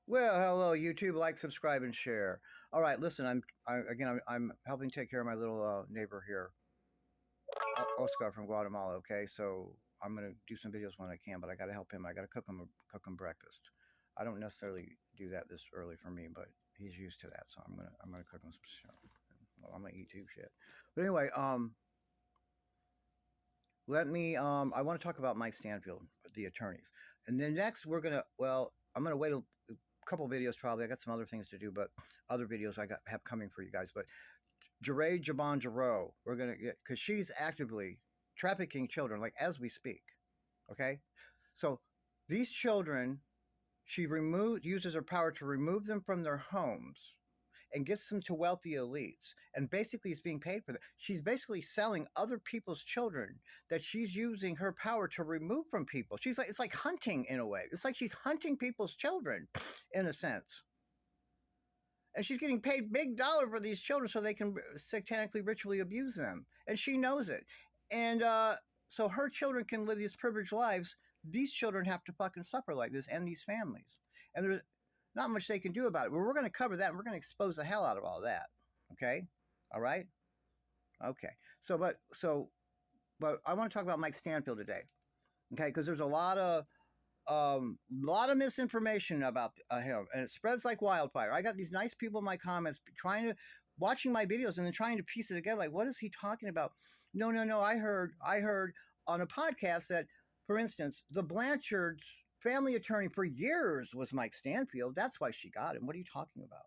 Well, hello YouTube. Like, subscribe, and share. All right, listen. I'm helping take care of my little neighbor here, Oscar from Guatemala. Okay, so I'm gonna do some videos when I can, but I got to help him. I got to cook him breakfast. I don't necessarily do that this early for me, but he's used to that, so I'm gonna cook him some shit. Well, I'm gonna eat too shit. But anyway, let me. I want to talk about Mike Stanfield, the attorneys, and then next we're gonna. Well, I'm gonna wait a couple videos probably. I got some other things to do, but other videos I got have coming for you guys. But Jeray Jabon Jarreau, we're gonna get because she's actively trafficking children, like as we speak. Okay, so these children, she uses her power to remove them from their homes and gets them to wealthy elites and basically is being paid for that. She's basically selling other people's children that she's using her power to remove from people. She's like, it's like hunting in a way. It's like she's hunting people's children in a sense. And she's getting paid big dollar for these children so they can satanically ritually abuse them. And she knows it. And so her children can live these privileged lives. These children have to fucking suffer like this, and these families. And there's not much they can do about it. But we're going to cover that, and we're going to expose the hell out of all that. Okay? All right? Okay. But I want to talk about Mike Stanfield today. Okay? Because there's a lot of misinformation about him, and it spreads like wildfire. I got these nice people in my comments watching my videos and then trying to piece it together. Like, what is he talking about? No. I heard on a podcast that, for instance, the Blanchards' family attorney for years was Mike Stanfield. That's why she got him. What are you talking about?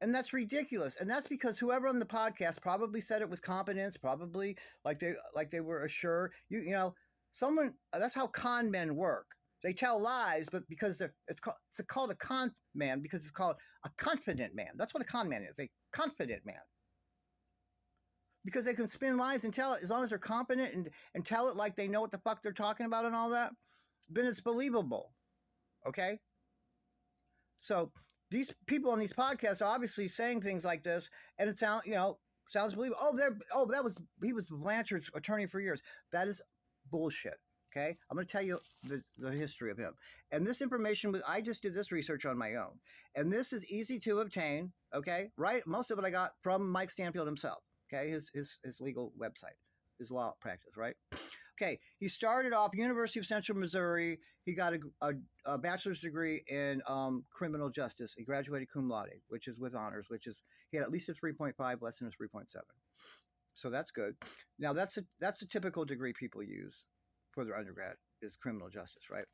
And that's ridiculous. And that's because whoever on the podcast probably said it with confidence, probably like they were assured. You know, someone. That's how con men work. They tell lies, but because it's called a con man because it's called a confident man. That's what a con man is. A confident man. Because they can spin lies and tell it as long as they're competent and tell it like they know what the fuck they're talking about and all that, then it's believable. Okay? So these people on these podcasts are obviously saying things like this, and it sounds believable. He was Blanchard's attorney for years. That is bullshit. Okay, I'm going to tell you the history of him. And this information, I just did this research on my own, and this is easy to obtain. Okay, right? Most of it I got from Mike Stanfield himself. Okay, his legal website, his law practice. Right. Okay, he started off University of Central Missouri. He got a bachelor's degree in criminal justice. He graduated cum laude, which is with honors, he had at least a 3.5, less than a 3.7. So that's good. Now that's a typical degree people use for their undergrad is criminal justice, right?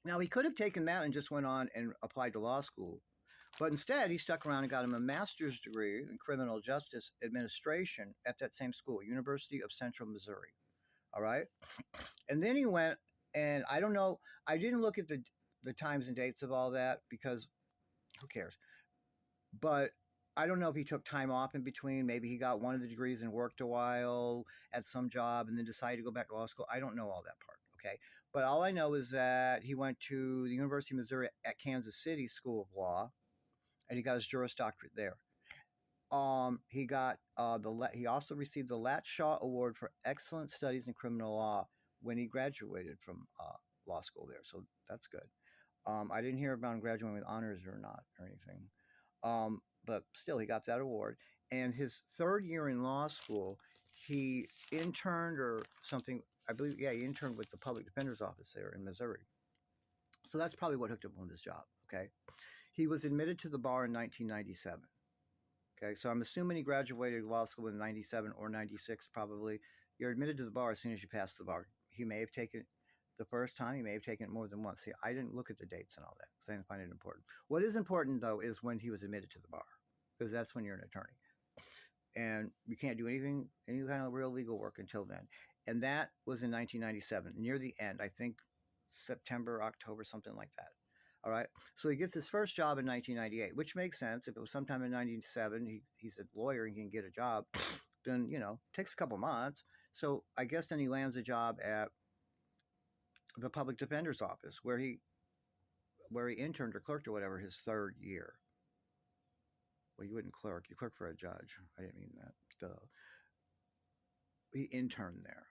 Now he could have taken that and just went on and applied to law school, but instead he stuck around and got him a master's degree in criminal justice administration at that same school, University of Central Missouri. All right. And then he went, and I don't know, I didn't look at the times and dates of all that because who cares? But I don't know if he took time off in between. Maybe he got one of the degrees and worked a while at some job and then decided to go back to law school. I don't know all that part. Okay. But all I know is that he went to the University of Missouri at Kansas City School of Law, and he got his Juris Doctorate there. He got he also received the Lat Shaw Award for excellent studies in criminal law when he graduated from law school there. So that's good. I didn't hear about him graduating with honors or not or anything. But still, he got that award. And his third year in law school, he interned or something. I believe, yeah, he interned with the public defender's office there in Missouri. So that's probably what hooked him on this job. Okay. He was admitted to the bar in 1997. Okay, so I'm assuming he graduated law school in 97 or 96 probably. You're admitted to the bar as soon as you pass the bar. He may have taken it the first time. He may have taken it more than once. See, I didn't look at the dates and all that because I didn't find it important. What is important, though, is when he was admitted to the bar because that's when you're an attorney. And you can't do any kind of real legal work until then. And that was in 1997, near the end. I think September, October, something like that. All right. So he gets his first job in 1998, which makes sense. If it was sometime in 97, he's a lawyer and he can get a job, then, takes a couple months. So I guess then he lands a job at the public defender's office where he interned or clerked or whatever his third year. Well, you wouldn't clerk. You clerk for a judge. I didn't mean that. He interned there.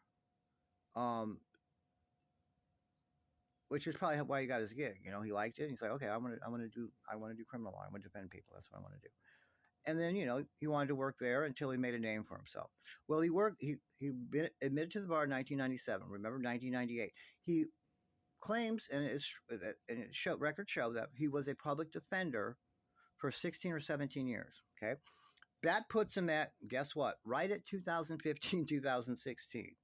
which is probably why he got his gig. You know, he liked it. And he's like, okay, I want to do criminal law. I want to defend people. That's what I want to do. And then, you know, he wanted to work there until he made a name for himself. Well, he been admitted to the bar in 1997. Remember, 1998. He claims, and records show that he was a public defender for 16 or 17 years. Okay, that puts him at, guess what? Right at 2015, 2016.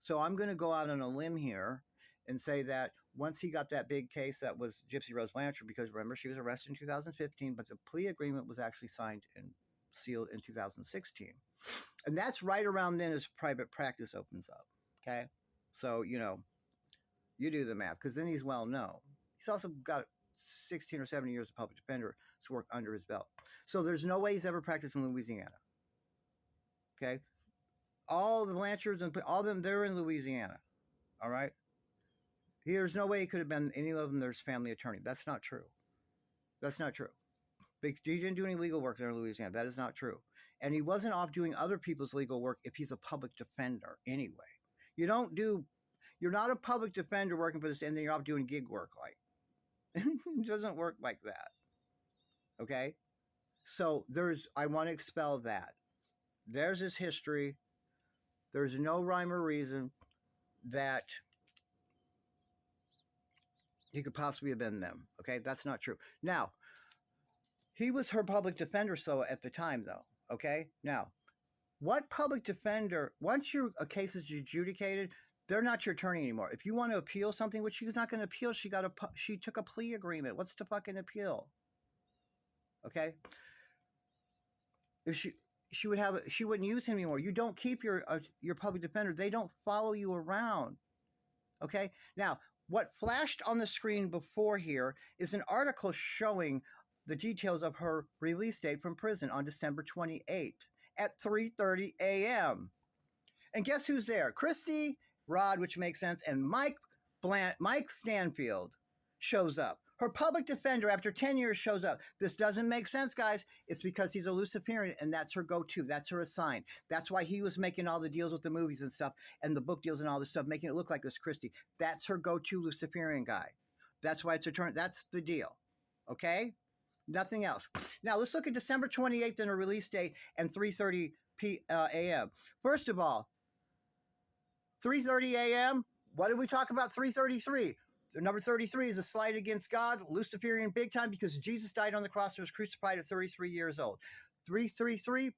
So I'm going to go out on a limb here and say that once he got that big case that was GYPSY Rose Blanchard, because remember, she was arrested in 2015, but the plea agreement was actually signed and sealed in 2016. And that's right around then as private practice opens up. Okay. So, you know, you do the math, because then he's well known. He's also got 16 or 17 years of public defender's work under his belt. So there's no way he's ever practiced in Louisiana. Okay. All the Blanchards and all of them, they're in Louisiana. All right. There's no way he could have been any of them their family attorney. That's not true. That's not true. He didn't do any legal work there in Louisiana. That is not true. And he wasn't off doing other people's legal work if he's a public defender anyway. You're not a public defender working for this, and then you're off doing gig work. Like, it doesn't work like that. Okay? So I want to expel that. There's his history. There's no rhyme or reason that he could possibly have been them. Okay? That's not true. Now, he was her public defender at the time, though. Okay? Now, what public defender, once your case is adjudicated, they're not your attorney anymore. If you want to appeal something, which she's not going to appeal, she took a plea agreement. What's the fucking appeal? Okay? If she wouldn't use him anymore. You don't keep your public defender. They don't follow you around. Okay? Now, what flashed on the screen before here is an article showing the details of her release date from prison on December 28th at 3:30 a.m. And guess who's there? Christy, Rod, which makes sense, and Mike Stanfield shows up. Her public defender, after 10 years, shows up. This doesn't make sense, guys. It's because he's a Luciferian, and that's her go-to. That's her assign. That's why he was making all the deals with the movies and stuff, and the book deals and all this stuff, making it look like it was Christy. That's her go-to Luciferian guy. That's why it's her turn. That's the deal. Okay? Nothing else. Now, let's look at December 28th and her release date and 3:30 a.m. First of all, 3:30 a.m., what did we talk about? 3:33. The number 33 is a slight against God, Luciferian big time, because Jesus died on the cross and was crucified at 33 years old. 333,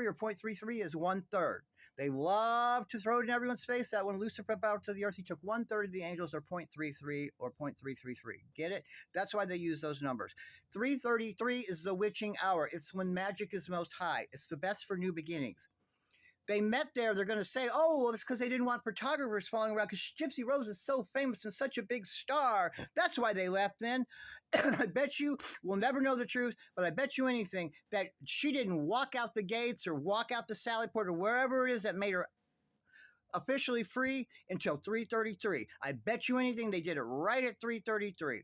or 0.33 is 1/3. They love to throw it in everyone's face that when Lucifer bowed to the earth, he took 1/3 of the angels, or 0.33 or 0.333. Get it? That's why they use those numbers. 3:33 is the witching hour. It's when magic is most high. It's the best for new beginnings. They met there. They're going to say, oh, well, it's because they didn't want photographers following around because GYPSY Rose is so famous and such a big star. That's why they left then. I bet you, we'll never know the truth, but I bet you anything that she didn't walk out the gates or walk out the Sally Port or wherever it is that made her officially free until 3:33. I bet you anything they did it right at 3:33.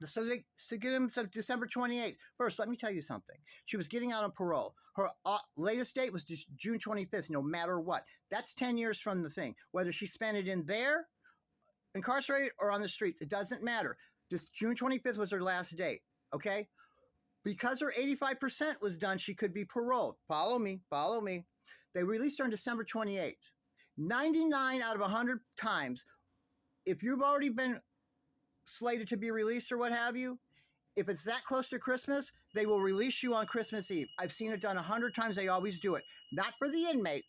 So to get him to December 28th. First, let me tell you something. She was getting out on parole. Her latest date was just June 25th, no matter what. That's 10 years from the thing. Whether she spent it in there, incarcerated, or on the streets, it doesn't matter. This June 25th was her last date, okay? Because her 85% was done, she could be paroled. Follow me, follow me. They released her on December 28th. 99 out of 100 times, if you've already been slated to be released or what have you, if it's that close to Christmas, they will release you on Christmas Eve. I've seen it done 100 times. They always do it. Not for the inmate,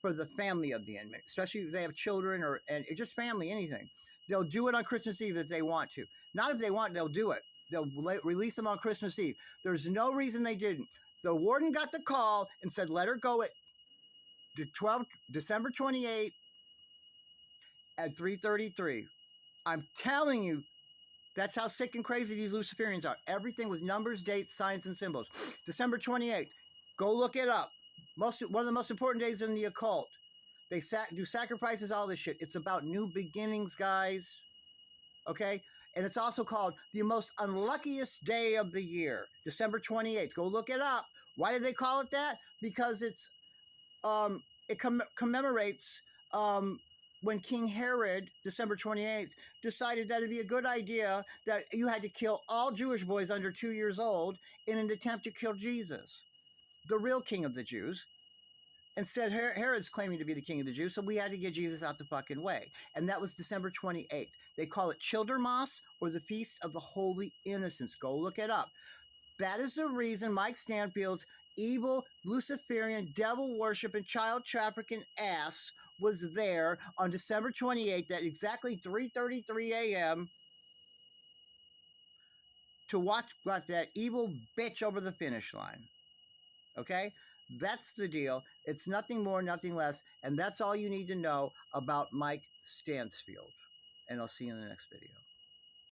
for the family of the inmate, especially if they have children and just family, anything. They'll do it on Christmas Eve if they want to. Not if they want, they'll do it. They'll release them on Christmas Eve. There's no reason they didn't. The warden got the call and said, let her go at December 28th at 3:33. I'm telling you, that's how sick and crazy these Luciferians are. Everything with numbers, dates, signs, and symbols. December 28th. Go look it up. One of the most important days in the occult. They do sacrifices, all this shit. It's about new beginnings, guys. Okay? And it's also called the most unluckiest day of the year. December 28th. Go look it up. Why did they call it that? Because it commemorates when King Herod, December 28th, decided that it'd be a good idea that you had to kill all Jewish boys under 2 years old in an attempt to kill Jesus, the real king of the Jews. Instead, Herod's claiming to be the king of the Jews, so we had to get Jesus out the fucking way. And that was December 28th. They call it Childermas or the Feast of the Holy Innocents. Go look it up. That is the reason Mike Stanfield's evil, Luciferian, devil worshiping, child trafficking ass was there on December 28th at exactly 3:33 a.m. to watch that evil bitch over the finish line. Okay? That's the deal. It's nothing more, nothing less. And that's all you need to know about Mike Stansfield. And I'll see you in the next video.